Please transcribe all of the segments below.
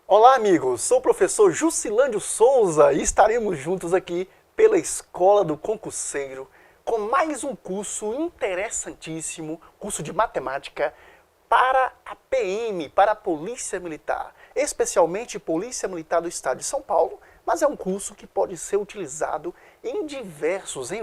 Olá, amigos! Sou o professor Jusilândio Souza e estaremos juntos aqui pela Escola do Concurseiro com mais um curso interessantíssimo, curso de matemática para a PM, para a Polícia Militar, especialmente Polícia Militar do Estado de São Paulo, mas é um curso que pode ser utilizado em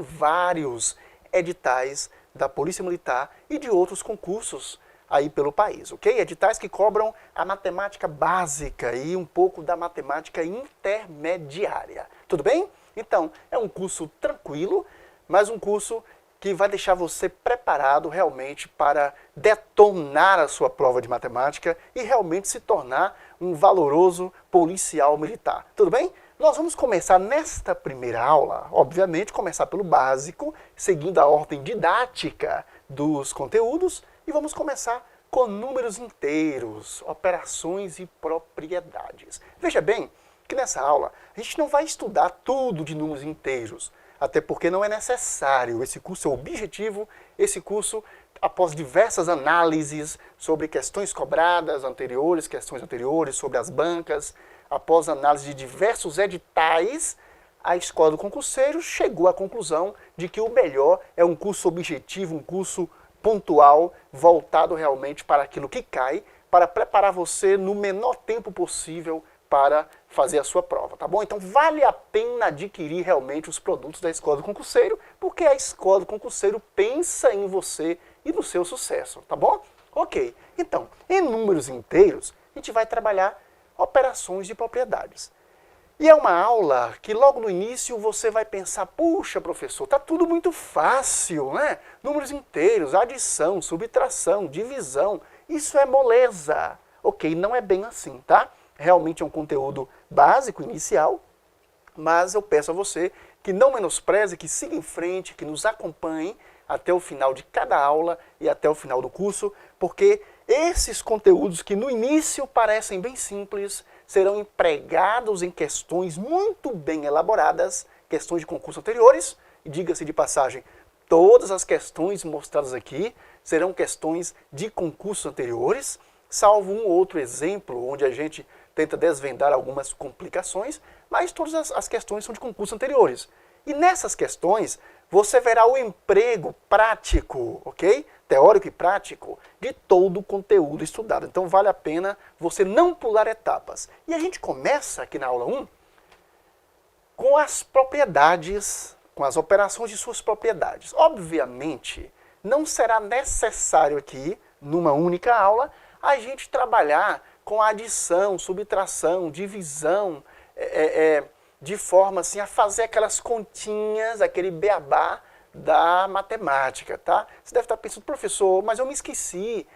vários editais da Polícia Militar e de outros concursos aí pelo país, ok? Editais que cobram a matemática básica e um pouco da matemática intermediária. Tudo bem? Então, é um curso tranquilo, mas um curso que vai deixar você preparado realmente para detonar a sua prova de matemática e realmente se tornar um valoroso policial militar. Tudo bem? Nós vamos começar nesta primeira aula, obviamente, começar pelo básico, seguindo a ordem didática dos conteúdos, e vamos começar com números inteiros, operações e propriedades. Veja bem que nessa aula a gente não vai estudar tudo de números inteiros, até porque não é necessário. Esse curso é objetivo, esse curso, após diversas análises sobre questões cobradas anteriores, questões anteriores sobre as bancas, após análise de diversos editais, a Escola do Concurseiro chegou à conclusão de que o melhor é um curso objetivo, um curso pontual, voltado realmente para aquilo que cai, para preparar você no menor tempo possível para fazer a sua prova, tá bom? Então vale a pena adquirir realmente os produtos da Escola do Concurseiro, porque a Escola do Concurseiro pensa em você e no seu sucesso, tá bom? Ok, então, em números inteiros, a gente vai trabalhar operações de propriedades. E é uma aula que logo no início você vai pensar, puxa professor, tá tudo muito fácil, né? Números inteiros, adição, subtração, divisão, isso é moleza. Ok, não é bem assim, tá? Realmente é um conteúdo básico, inicial, mas eu peço a você que não menospreze, que siga em frente, que nos acompanhe até o final de cada aula e até o final do curso, porque esses conteúdos que no início parecem bem simples, serão empregados em questões muito bem elaboradas, questões de concurso anteriores, e diga-se de passagem, todas as questões mostradas aqui serão questões de concursos anteriores, salvo um ou outro exemplo onde a gente tenta desvendar algumas complicações, mas todas as questões são de concursos anteriores. E nessas questões, você verá o emprego prático, ok? Teórico e prático, de todo o conteúdo estudado. Então vale a pena você não pular etapas. E a gente começa aqui na aula 1 com as propriedades, com as operações de suas propriedades. Obviamente, não será necessário aqui, numa única aula, a gente trabalhar com adição, subtração, divisão, de forma assim a fazer aquelas continhas, aquele beabá da matemática, tá? Você deve estar pensando, professor, mas eu esqueci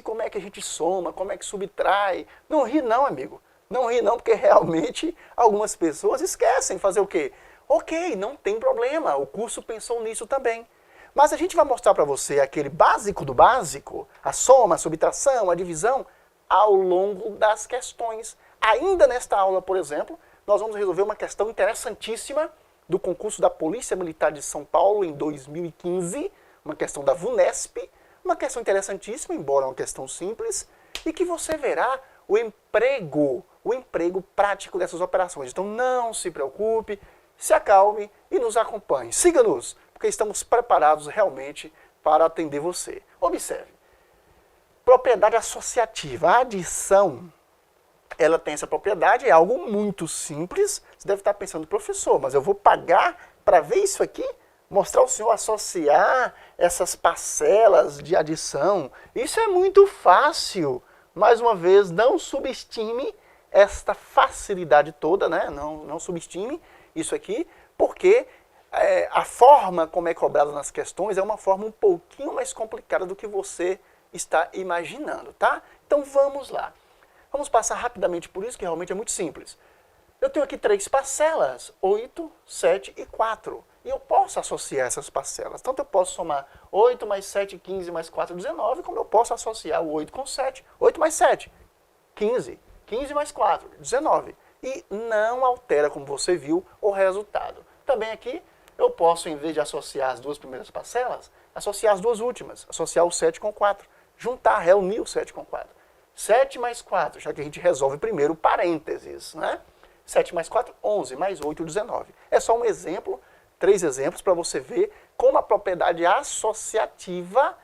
como é que a gente soma, como é que subtrai. Não ri não, amigo, não ri não, porque realmente algumas pessoas esquecem fazer o quê? Ok, não tem problema, o curso pensou nisso também. Mas a gente vai mostrar para você aquele básico do básico, a soma, a subtração, a divisão, ao longo das questões. Ainda nesta aula, por exemplo, nós vamos resolver uma questão interessantíssima do concurso da Polícia Militar de São Paulo em 2015, uma questão da VUNESP, uma questão interessantíssima, embora uma questão simples, e que você verá o emprego prático dessas operações. Então não se preocupe, se acalme e nos acompanhe. Siga-nos, porque estamos preparados realmente para atender você. Observe, propriedade associativa, a adição, ela tem essa propriedade, é algo muito simples. Você deve estar pensando, professor, mas eu vou pagar para ver isso aqui? Mostrar o senhor associar essas parcelas de adição? Isso é muito fácil. Mais uma vez, não subestime esta facilidade toda, né? Não subestime isso aqui, porque a forma como é cobrado nas questões é uma forma um pouquinho mais complicada do que você está imaginando, tá? Então vamos lá. Vamos passar rapidamente por isso, que realmente é muito simples. Eu tenho aqui 3 parcelas, 8, 7 e 4. E eu posso associar essas parcelas. Tanto eu posso somar 8 mais 7, 15 mais 4, 19, como eu posso associar o 8 com 7. 8 mais 7, 15. 15 mais 4, 19. E não altera, como você viu, o resultado. Também aqui, eu posso, em vez de associar as 2 primeiras parcelas, associar as 2 últimas. Associar o 7 com 4. Juntar, reunir o 7 com 4. 7 mais 4, já que a gente resolve primeiro parênteses, né? 7 mais 4, 11, mais 8, 19. É só um exemplo, 3 exemplos para você ver como a propriedade associativa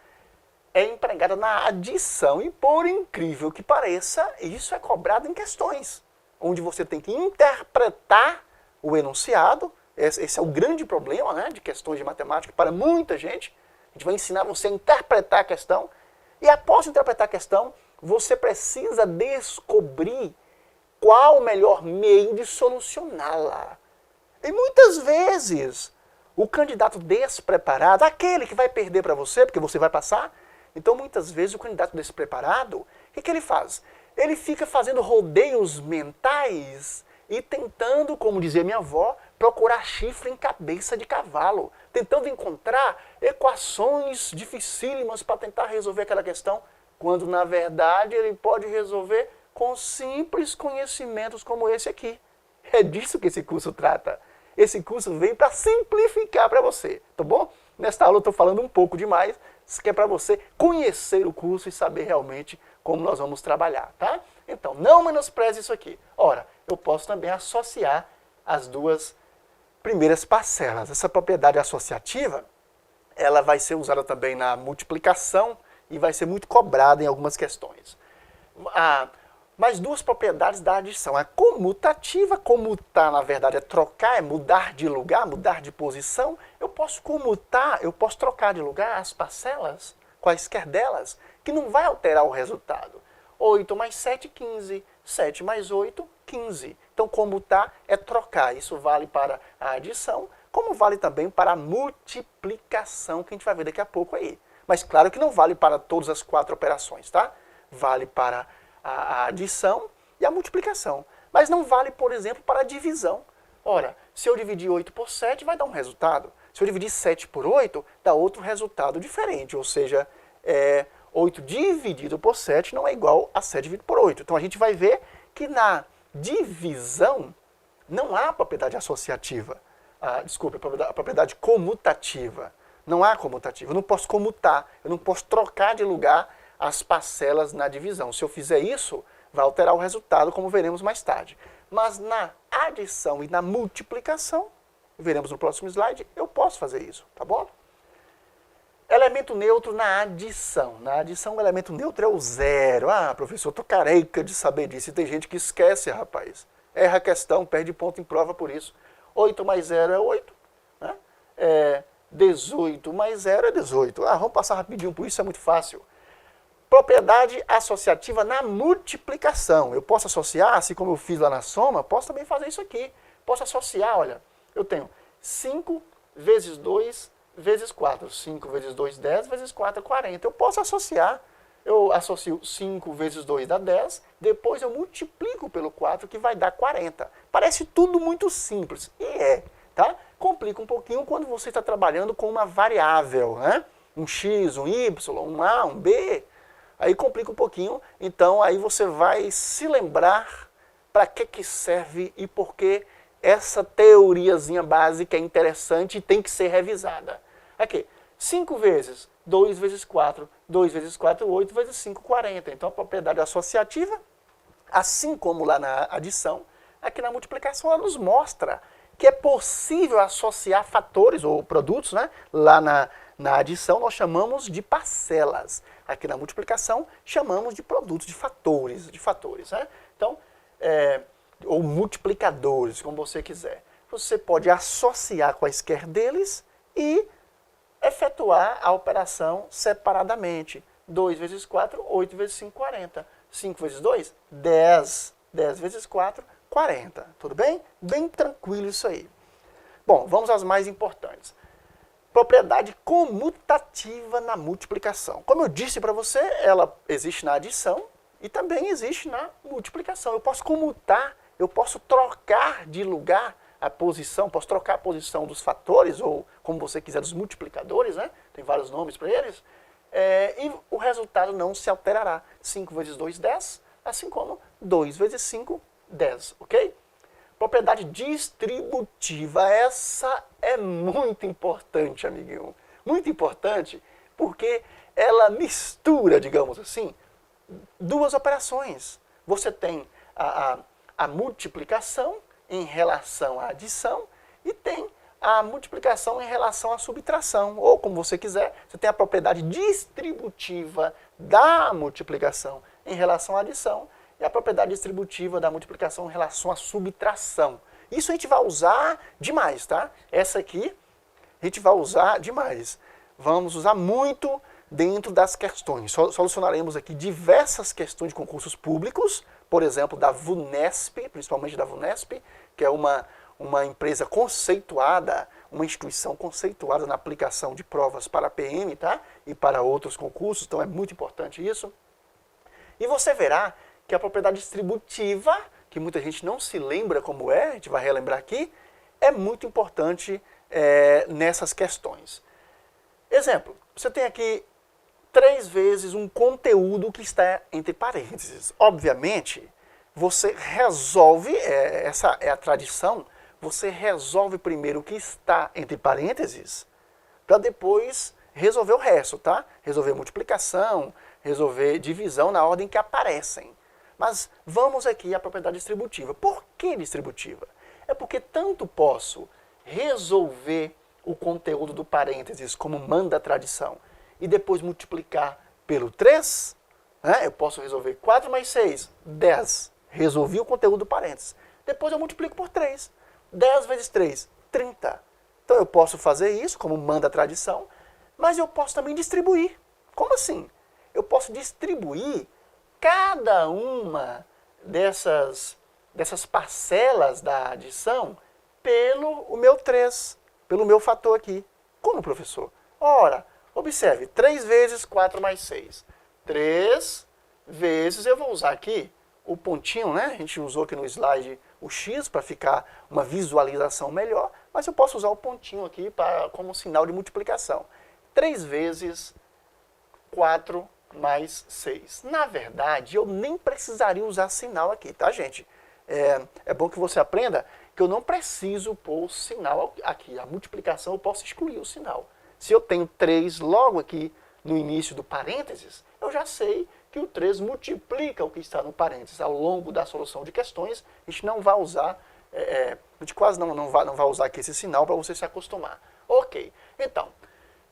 é empregada na adição. E por incrível que pareça, isso é cobrado em questões, onde você tem que interpretar o enunciado. Esse é o grande problema, né, de questões de matemática para muita gente. A gente vai ensinar você a interpretar a questão. E após interpretar a questão, você precisa descobrir qual o melhor meio de solucioná-la. E muitas vezes, o candidato despreparado, aquele que vai perder para você, porque você vai passar, então muitas vezes o candidato despreparado, o que ele faz? Ele fica fazendo rodeios mentais e tentando, como dizia minha avó, procurar chifre em cabeça de cavalo, tentando encontrar equações dificílimas para tentar resolver aquela questão, quando na verdade ele pode resolver com simples conhecimentos como esse aqui. É disso que esse curso trata. Esse curso veio para simplificar para você, tá bom? Nesta aula eu estou falando um pouco demais, que é para você conhecer o curso e saber realmente como nós vamos trabalhar, tá? Então, não menospreze isso aqui. Ora, eu posso também associar as duas primeiras parcelas. Essa propriedade associativa, ela vai ser usada também na multiplicação e vai ser muito cobrada em algumas questões. Mais duas propriedades da adição. A comutativa, comutar na verdade é trocar, é mudar de lugar, mudar de posição. Eu posso comutar, eu posso trocar de lugar as parcelas, quaisquer delas, que não vai alterar o resultado. 8 mais 7, 15. 7 mais 8, 15. Então comutar é trocar. Isso vale para a adição, como vale também para a multiplicação, que a gente vai ver daqui a pouco aí. Mas claro que não vale para todas as 4 operações, tá? Vale para a adição e a multiplicação. Mas não vale, por exemplo, para a divisão. Ora, se eu dividir 8 por 7, vai dar um resultado. Se eu dividir 7 por 8, dá outro resultado diferente. Ou seja, 8 dividido por 7 não é igual a 7 dividido por 8. Então a gente vai ver que na divisão não há propriedade associativa. Desculpe, a propriedade comutativa. Não há comutativa. Eu não posso comutar, eu não posso trocar de lugar as parcelas na divisão. Se eu fizer isso, vai alterar o resultado, como veremos mais tarde. Mas na adição e na multiplicação, veremos no próximo slide, eu posso fazer isso, tá bom? Elemento neutro na adição. Na adição, o elemento neutro é o zero. Ah, professor, eu tô careca de saber disso. E tem gente que esquece, rapaz. Erra a questão, perde ponto em prova por isso. 8 mais 0 é 8. Né? 18 mais 0 é 18. Vamos passar rapidinho por isso, é muito fácil. Propriedade associativa na multiplicação. Eu posso associar, assim como eu fiz lá na soma, posso também fazer isso aqui. Posso associar, olha, eu tenho 5 vezes 2 vezes 4. 5 vezes 2, 10, vezes 4 é 40. Eu posso associar. Eu associo 5 vezes 2 dá 10, depois eu multiplico pelo 4, que vai dar 40. Parece tudo muito simples, e tá? Complica um pouquinho quando você está trabalhando com uma variável, né? Um x, um y, um a, um b, aí complica um pouquinho, então aí você vai se lembrar para que serve e por que essa teoriazinha básica é interessante e tem que ser revisada. Aqui, 5 vezes 2 vezes 4, 2 vezes 4, 8 vezes 5, 40. Então a propriedade associativa, assim como lá na adição, aqui na multiplicação ela nos mostra que é possível associar fatores ou produtos, né? Lá na adição nós chamamos de parcelas. Aqui na multiplicação chamamos de produtos, de fatores, né? Então, ou multiplicadores, como você quiser. Você pode associar quaisquer deles e efetuar a operação separadamente. 2 vezes 4, 8 vezes 5, 40. 5 vezes 2, 10. 10 vezes 4, 40. Tudo bem? Bem tranquilo isso aí. Bom, vamos às mais importantes. Propriedade comutativa na multiplicação. Como eu disse para você, ela existe na adição e também existe na multiplicação. Eu posso comutar, eu posso trocar de lugar a posição, posso trocar a posição dos fatores, ou como você quiser, dos multiplicadores, né? Tem vários nomes para eles, e o resultado não se alterará. 5 vezes 2, 10, assim como 2 vezes 5, 10, ok? Propriedade distributiva, essa é muito importante, amiguinho. Muito importante, porque ela mistura, digamos assim, duas operações. Você tem a multiplicação em relação à adição e tem a multiplicação em relação à subtração, ou como você quiser, você tem a propriedade distributiva da multiplicação em relação à adição e a propriedade distributiva da multiplicação em relação à subtração. Isso a gente vai usar demais, tá? Essa aqui a gente vai usar demais. Vamos usar muito dentro das questões. Solucionaremos aqui diversas questões de concursos públicos, por exemplo, da VUNESP, principalmente da VUNESP, que é uma empresa conceituada, uma instituição conceituada na aplicação de provas para a PM, tá? E para outros concursos, então é muito importante isso. E você verá que a propriedade distributiva, que muita gente não se lembra como é, a gente vai relembrar aqui, é muito importante nessas questões. Exemplo, você tem aqui 3 vezes um conteúdo que está entre parênteses. Obviamente, você resolve, essa é a tradição, você resolve primeiro o que está entre parênteses, para depois resolver o resto, tá? Resolver multiplicação, resolver divisão na ordem que aparecem. Mas vamos aqui à propriedade distributiva. Por que distributiva? É porque tanto posso resolver o conteúdo do parênteses, como manda a tradição, e depois multiplicar pelo 3, né? Eu posso resolver 4 mais 6, 10. Resolvi o conteúdo do parênteses. Depois eu multiplico por 3. 10 vezes 3, 30. Então eu posso fazer isso, como manda a tradição, mas eu posso também distribuir. Como assim? Eu posso distribuir cada uma dessas parcelas da adição pelo o meu 3, pelo meu fator aqui. Como, professor? Ora, observe, 3 vezes 4 mais 6. 3 vezes, eu vou usar aqui o pontinho, né? A gente usou aqui no slide o X para ficar uma visualização melhor, mas eu posso usar o pontinho aqui como sinal de multiplicação. 3 vezes 4 mais 6. Na verdade, eu nem precisaria usar sinal aqui, tá, gente? É bom que você aprenda que eu não preciso pôr o sinal aqui. A multiplicação eu posso excluir o sinal. Se eu tenho 3 logo aqui no início do parênteses, eu já sei que o 3 multiplica o que está no parênteses. Ao longo da solução de questões, a gente não vai usar, a gente quase não vai usar aqui esse sinal para você se acostumar. Ok, então,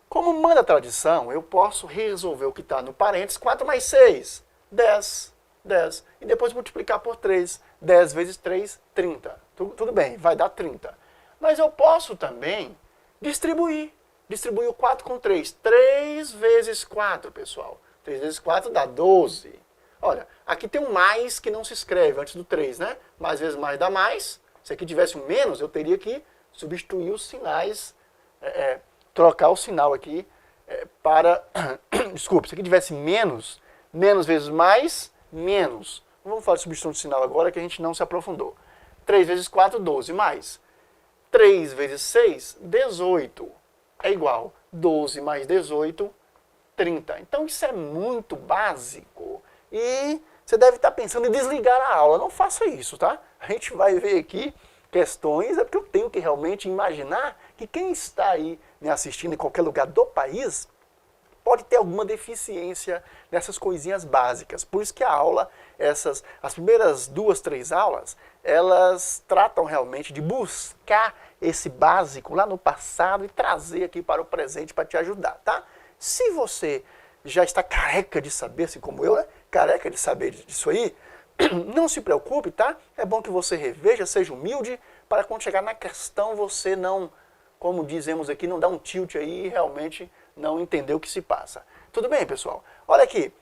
como manda a tradição, eu posso resolver o que está no parênteses, 4 mais 6, 10, 10. E depois multiplicar por 3, 10 vezes 3, 30. Tudo bem, vai dar 30. Mas eu posso também distribuir o 4 com 3. 3 vezes 4, pessoal. 3 vezes 4 dá 12. Olha, aqui tem um mais que não se escreve antes do 3, né? Mais vezes mais dá mais. Se aqui tivesse um menos, eu teria que substituir os sinais, trocar o sinal aqui para... Desculpe, se aqui tivesse menos, menos vezes mais, menos. Não vamos falar de substituição de sinal agora, que a gente não se aprofundou. 3 vezes 4, 12, mais 3 vezes 6, 18. É igual 12 mais 18, 30. Então isso é muito básico. E você deve estar pensando em desligar a aula. Não faça isso, tá? A gente vai ver aqui questões, é porque eu tenho que realmente imaginar que quem está aí me assistindo em qualquer lugar do país pode ter alguma deficiência nessas coisinhas básicas. Por isso que a aula, as primeiras 2, 3 aulas, elas tratam realmente de buscar esse básico lá no passado e trazer aqui para o presente para te ajudar, tá? Se você já está careca de saber, assim como eu, né? Careca de saber disso aí, não se preocupe, tá? É bom que você reveja, seja humilde, para quando chegar na questão você não, como dizemos aqui, não dá um tilt aí e realmente não entender o que se passa. Tudo bem, pessoal? Olha aqui,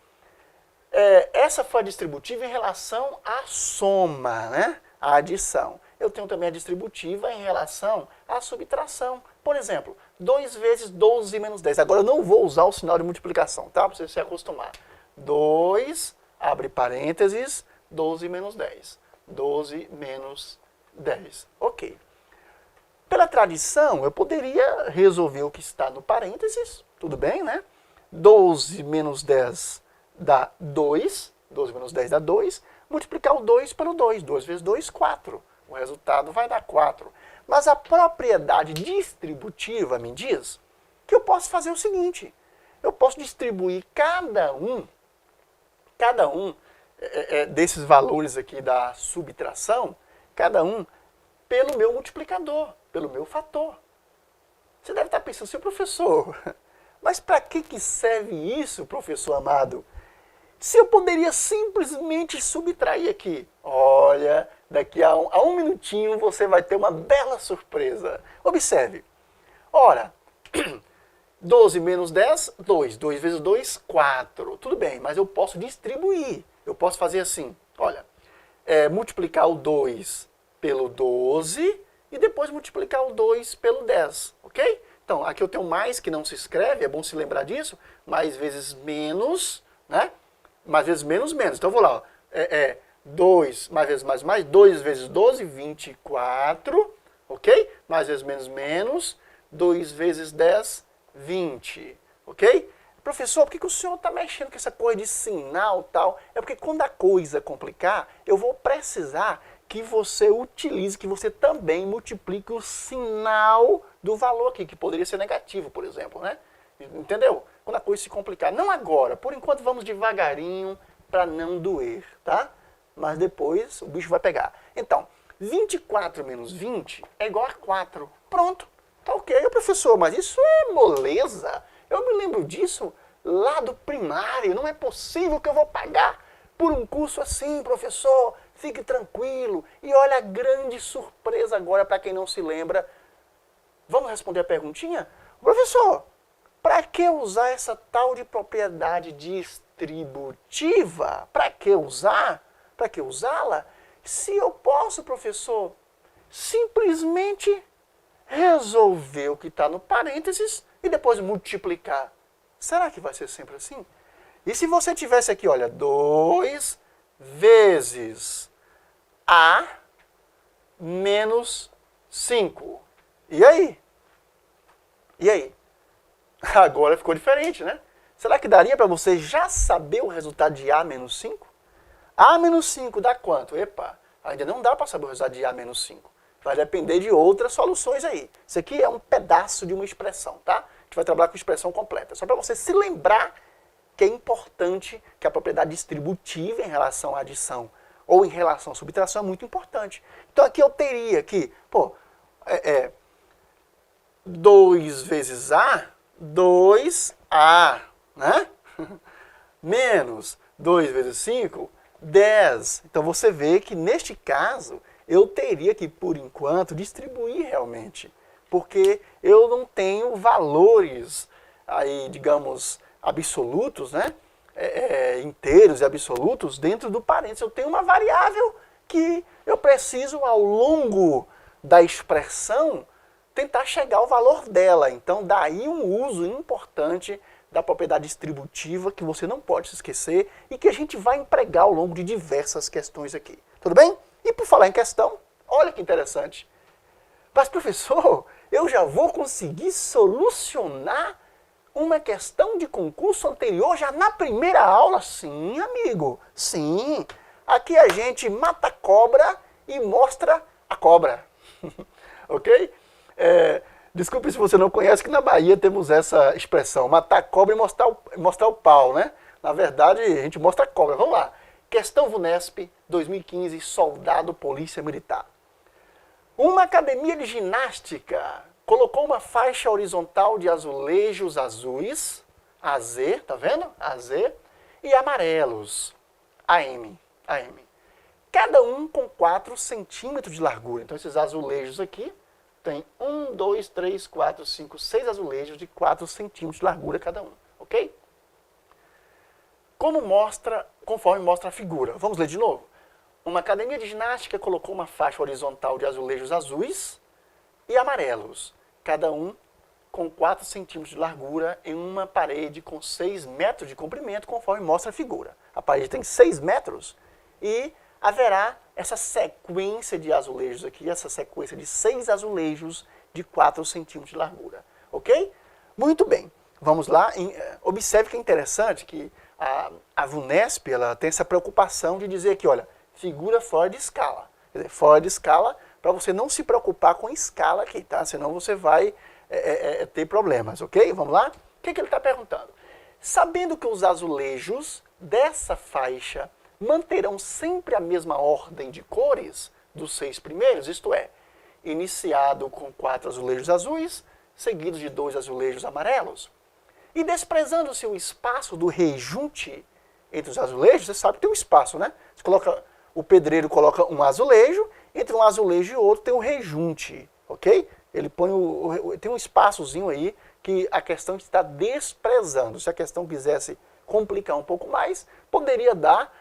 essa foi a distributiva em relação à soma, né? A adição. Eu tenho também a distributiva em relação à subtração. Por exemplo, 2 vezes 12 menos 10. Agora eu não vou usar o sinal de multiplicação, tá? Para você se acostumar. 2, abre parênteses, 12 menos 10. 12 menos 10. Ok. Pela tradição, eu poderia resolver o que está no parênteses, tudo bem, né? 12 menos 10 dá 2. 12 menos 10 dá 2. Multiplicar o 2 pelo 2. 2 vezes 2, 4. O resultado vai dar 4. Mas a propriedade distributiva me diz que eu posso fazer o seguinte. Eu posso distribuir cada cada um desses valores aqui da subtração, cada um pelo meu multiplicador, pelo meu fator. Você deve estar pensando, seu professor, mas para que serve isso, professor amado? Se eu poderia simplesmente subtrair aqui. Olha, daqui a um minutinho você vai ter uma bela surpresa. Observe. Ora, 12 menos 10, 2. 2 vezes 2, 4. Tudo bem, mas eu posso distribuir. Eu posso fazer assim, olha, multiplicar o 2 pelo 12 e depois multiplicar o 2 pelo 10, ok? Então, aqui eu tenho mais que não se escreve, é bom se lembrar disso, mais vezes menos, né? Mais vezes menos, menos. Então, eu vou lá, ó, 2 mais vezes mais, 2 vezes 12, 24, ok? Mais vezes menos, menos, 2 vezes 10, 20, ok? Professor, por que o senhor está mexendo com essa coisa de sinal e tal? É porque quando a coisa complicar, eu vou precisar que você utilize, que você também multiplique o sinal do valor aqui, que poderia ser negativo, por exemplo, né? Entendeu? Quando a coisa se complicar. Não agora, por enquanto vamos devagarinho para não doer, tá? Mas depois o bicho vai pegar. Então, 24 menos 20 é igual a 4. Pronto, tá ok, professor, mas isso é moleza. Eu me lembro disso lá do primário, não é possível que eu vou pagar por um curso assim, professor. Fique tranquilo. E olha a grande surpresa agora para quem não se lembra. Vamos responder a perguntinha? Professor, para que usar essa tal de propriedade distributiva? Para que usar? Para que usá-la? Se eu posso, professor, simplesmente resolver o que está no parênteses e depois multiplicar. Será que vai ser sempre assim? E se você tivesse aqui, olha, 2 vezes A menos 5. E aí? E aí? Agora ficou diferente, né? Será que daria para você já saber o resultado de A menos 5? A menos 5 dá quanto? Epa, ainda não dá para saber o resultado de A menos 5. Vai depender de outras soluções aí. Isso aqui é um pedaço de uma expressão, tá? A gente vai trabalhar com expressão completa. Só para você se lembrar que é importante, que a propriedade distributiva em relação à adição ou em relação à subtração é muito importante. Então aqui eu teria que, 2 vezes A, 2A, né? Menos 2 vezes 5, 10. Então você vê que neste caso eu teria que, por enquanto, distribuir realmente. Porque eu não tenho valores aí, digamos, absolutos, né? Inteiros e absolutos dentro do parênteses. Eu tenho uma variável que eu preciso, ao longo da expressão, tentar chegar ao valor dela. Então, daí um uso importante da propriedade distributiva que você não pode se esquecer e que a gente vai empregar ao longo de diversas questões aqui. Tudo bem? E por falar em questão, olha que interessante. Mas, professor, eu já vou conseguir solucionar uma questão de concurso anterior já na primeira aula? Sim, amigo. Sim. Aqui a gente mata a cobra e mostra a cobra. Ok? Desculpe se você não conhece que na Bahia temos essa expressão, matar a cobra e mostrar o pau, né? Na verdade, a gente mostra a cobra. Vamos lá. Questão VUNESP 2015, soldado polícia militar. Uma academia de ginástica colocou uma faixa horizontal de azulejos azuis, AZ, tá vendo? AZ, e amarelos, AM. Cada um com 4 centímetros de largura. Então esses azulejos aqui tem 1, 2, 3, 4, 5, 6 azulejos de 4 centímetros de largura cada um, ok? Conforme mostra a figura. Vamos ler de novo? Uma academia de ginástica colocou uma faixa horizontal de azulejos azuis e amarelos, cada um com 4 centímetros de largura em uma parede com 6 metros de comprimento, conforme mostra a figura. A parede tem 6 metros e haverá essa sequência de azulejos aqui, essa sequência de 6 azulejos de 4 centímetros de largura, ok? Muito bem, vamos lá. Observe que é interessante que a VUNESP ela tem essa preocupação de dizer que, olha, figura fora de escala. Quer dizer, fora de escala para você não se preocupar com escala aqui, tá? Senão você vai ter problemas, ok? Vamos lá? O que ele está perguntando? Sabendo que os azulejos dessa faixa manterão sempre a mesma ordem de cores dos 6 primeiros, isto é, iniciado com 4 azulejos azuis, seguidos de 2 azulejos amarelos. E desprezando-se o espaço do rejunte entre os azulejos, você sabe que tem um espaço, né? O pedreiro coloca um azulejo, entre um azulejo e outro tem um rejunte, ok? Ele põe tem um espaçozinho aí que a questão está desprezando. Se a questão quisesse complicar um pouco mais, poderia dar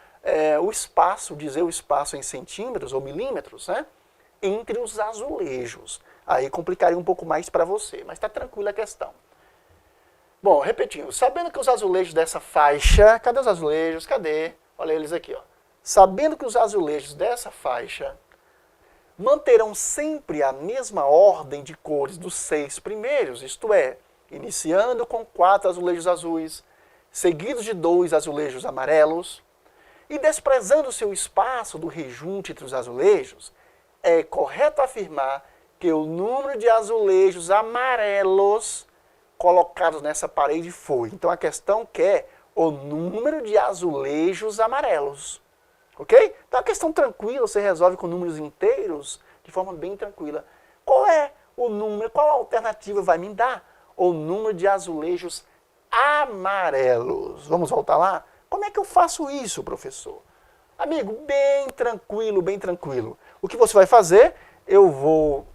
o espaço, dizer o espaço em centímetros ou milímetros, né? Entre os azulejos. Aí complicaria um pouco mais para você, mas está tranquila a questão. Bom, repetindo, sabendo que os azulejos dessa faixa, cadê os azulejos? Cadê? Olha eles aqui, ó. Sabendo que os azulejos dessa faixa manterão sempre a mesma ordem de cores dos 6 primeiros, isto é, iniciando com 4 azulejos azuis, seguidos de 2 azulejos amarelos, e desprezando-se o espaço do rejunte entre os azulejos, é correto afirmar que o número de azulejos amarelos colocados nessa parede foi. Então a questão quer o número de azulejos amarelos. Ok? Então a questão tranquila, você resolve com números inteiros de forma bem tranquila. Qual é o número, qual alternativa vai me dar? O número de azulejos amarelos. Vamos voltar lá? Como é que eu faço isso, professor? Amigo, bem tranquilo, bem tranquilo. O que você vai fazer? Eu vou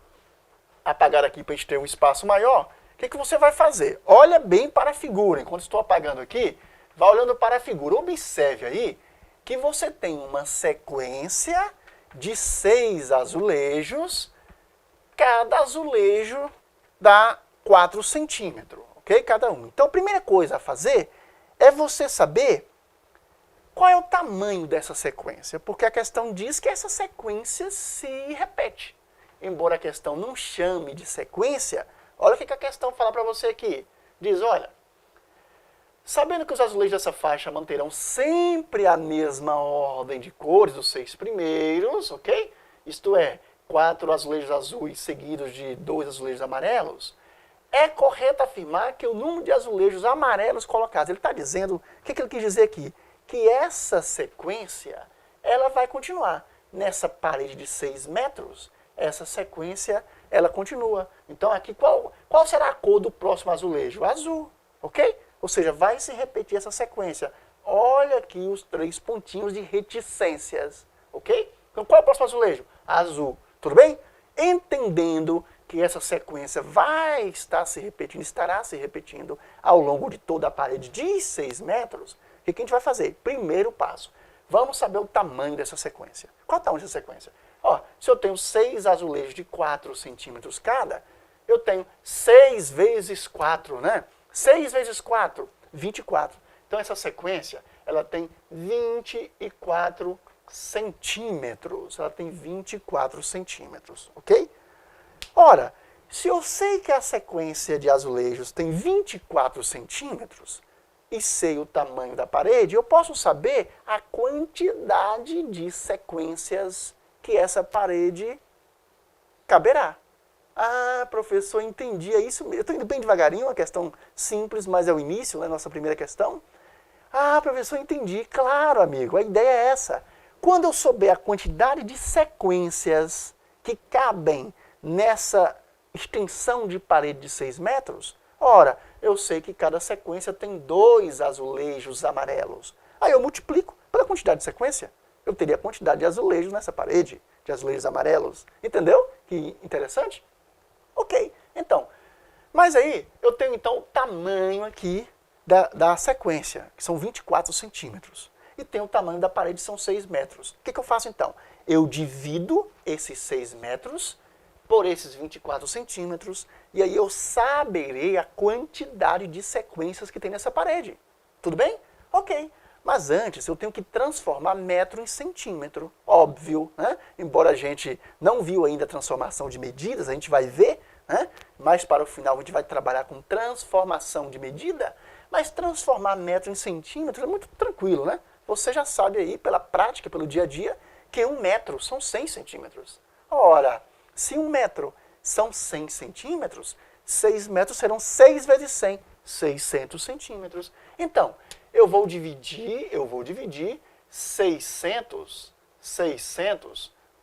apagar aqui para a gente ter um espaço maior. O que você vai fazer? Olha bem para a figura. Enquanto estou apagando aqui, vá olhando para a figura. Observe aí que você tem uma sequência de 6 azulejos. Cada azulejo dá 4 centímetros, ok? Cada um. Então, a primeira coisa a fazer é você saber qual é o tamanho dessa sequência, porque a questão diz que essa sequência se repete. Embora a questão não chame de sequência, olha o que a questão fala para você aqui. Diz, olha, sabendo que os azulejos dessa faixa manterão sempre a mesma ordem de cores dos 6 primeiros, ok? Isto é, 4 azulejos azuis seguidos de 2 azulejos amarelos, é correto afirmar que o número de azulejos amarelos colocados, ele está dizendo, o que ele quis dizer aqui? Que essa sequência, ela vai continuar. Nessa parede de 6 metros, essa sequência, ela continua. Então aqui, qual será a cor do próximo azulejo? Azul, ok? Ou seja, vai se repetir essa sequência. Olha aqui os 3 pontinhos de reticências, ok? Então qual é o próximo azulejo? Azul, tudo bem? Entendendo que essa sequência vai estar se repetindo, estará se repetindo ao longo de toda a parede de 6 metros, o que a gente vai fazer? Primeiro passo, vamos saber o tamanho dessa sequência. Qual é o tamanho dessa sequência? Ó, se eu tenho 6 azulejos de 4 centímetros cada, eu tenho 6 vezes 4, né? 6 vezes 4, 24. Então essa sequência, ela tem 24 centímetros. Ela tem 24 centímetros, ok? Ora, se eu sei que a sequência de azulejos tem 24 centímetros, e sei o tamanho da parede, eu posso saber a quantidade de sequências que essa parede caberá. Ah, professor, entendi, é isso mesmo. Eu estou indo bem devagarinho, uma questão simples, mas é o início, né, nossa primeira questão. Ah, professor, entendi. Claro, amigo, a ideia é essa. Quando eu souber a quantidade de sequências que cabem nessa extensão de parede de 6 metros, ora, eu sei que cada sequência tem 2 azulejos amarelos. Aí eu multiplico pela quantidade de sequência. Eu teria a quantidade de azulejos nessa parede, de azulejos amarelos. Entendeu? Que interessante? Ok, então. Mas aí, eu tenho então o tamanho aqui da sequência, que são 24 centímetros. E tem o tamanho da parede, são 6 metros. O que eu faço então? Eu divido esses 6 metros por esses 24 centímetros, e aí eu saberei a quantidade de sequências que tem nessa parede. Tudo bem? Ok. Mas antes eu tenho que transformar metro em centímetro. Óbvio, né? Embora a gente não viu ainda a transformação de medidas, a gente vai ver, né? Mais para o final a gente vai trabalhar com transformação de medida, mas transformar metro em centímetro é muito tranquilo, né? Você já sabe aí, pela prática, pelo dia a dia, que 1 metro são 100 centímetros. Ora, se 1 metro são 100 centímetros, 6 metros serão 6 vezes 100. 600 centímetros. Então, eu vou dividir 600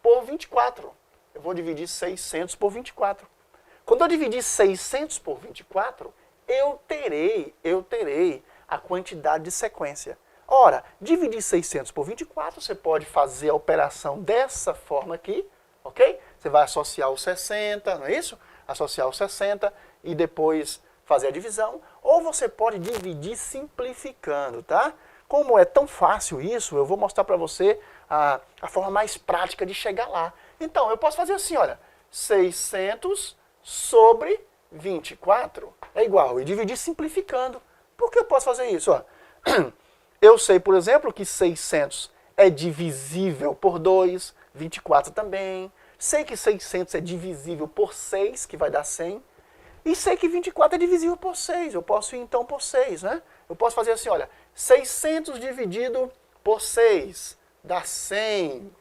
por 24. Eu vou dividir 600 por 24. Quando eu dividir 600 por 24, eu terei a quantidade de sequência. Ora, dividir 600 por 24, você pode fazer a operação dessa forma aqui, ok? Você vai associar o 60, não é isso? Associar o 60 e depois fazer a divisão. Ou você pode dividir simplificando, tá? Como é tão fácil isso, eu vou mostrar para você a forma mais prática de chegar lá. Então, eu posso fazer assim, olha, 600 sobre 24 é igual, e dividir simplificando. Por que eu posso fazer isso? Ó? Eu sei, por exemplo, que 600 é divisível por 2, 24 também. Sei que 600 é divisível por 6, que vai dar 100. E sei que 24 é divisível por 6. Eu posso ir então por 6, né? Eu posso fazer assim, olha, 600 dividido por 6 dá 100.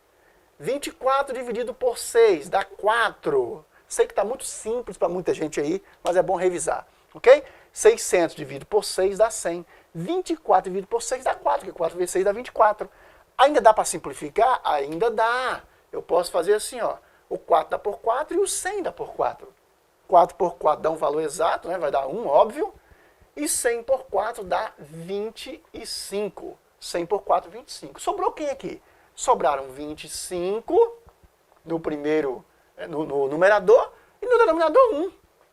24 dividido por 6 dá 4. Sei que está muito simples para muita gente aí, mas é bom revisar, ok? 600 dividido por 6 dá 100. 24 dividido por 6 dá 4, porque 4 vezes 6 dá 24. Ainda dá para simplificar? Ainda dá. Eu posso fazer assim, ó, o 4 dá por 4 e o 100 dá por 4. 4 por 4 dá um valor exato, né? Vai dar 1, óbvio. E 100 por 4 dá 25. 100 por 4, 25. Sobrou quem aqui? Sobraram 25 no primeiro, no numerador, e no denominador 1.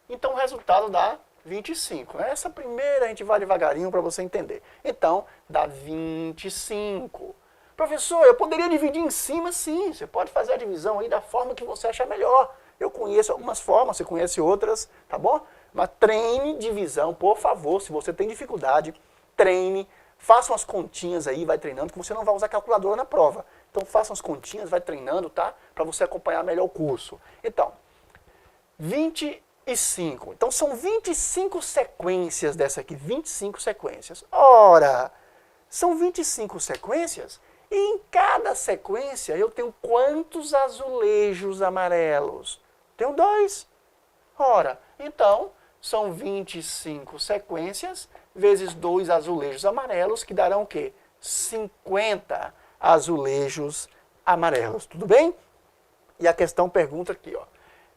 Então o resultado dá 25. Essa primeira a gente vai devagarinho para você entender. Então, dá 25. Professor, eu poderia dividir em cima? Sim, você pode fazer a divisão aí da forma que você achar melhor. Eu conheço algumas formas, você conhece outras, tá bom? Mas treine divisão, por favor, se você tem dificuldade, treine, faça umas continhas aí, vai treinando, que você não vai usar calculadora na prova. Então faça umas continhas, vai treinando, tá? Para você acompanhar melhor o curso. Então, 25. Então são 25 sequências dessa aqui, 25 sequências. Ora, são 25 sequências e em cada sequência eu tenho quantos azulejos amarelos? Tenho 2. Ora, então são 25 sequências vezes 2 azulejos amarelos, que darão o quê? 50 azulejos amarelos. Tudo bem? E a questão pergunta aqui, ó.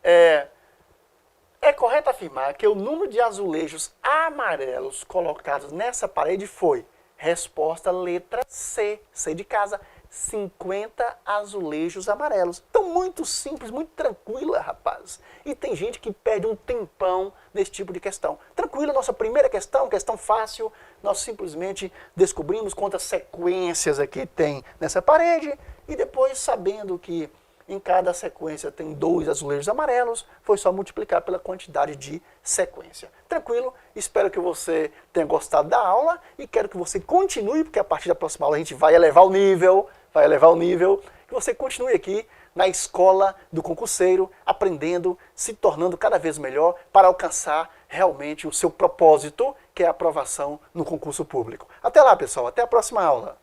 É correto afirmar que o número de azulejos amarelos colocados nessa parede foi, resposta letra C, C de casa, 50 azulejos amarelos. Então, muito simples, muito tranquila, rapaz. E tem gente que perde um tempão nesse tipo de questão. Tranquila, nossa primeira questão, questão fácil, nós simplesmente descobrimos quantas sequências aqui tem nessa parede e depois, sabendo que em cada sequência tem 2 azulejos amarelos, foi só multiplicar pela quantidade de sequência. Tranquilo? Espero que você tenha gostado da aula e quero que você continue, porque a partir da próxima aula a gente vai elevar o nível, que você continue aqui na escola do concurseiro, aprendendo, se tornando cada vez melhor para alcançar realmente o seu propósito, que é a aprovação no concurso público. Até lá, pessoal. Até a próxima aula.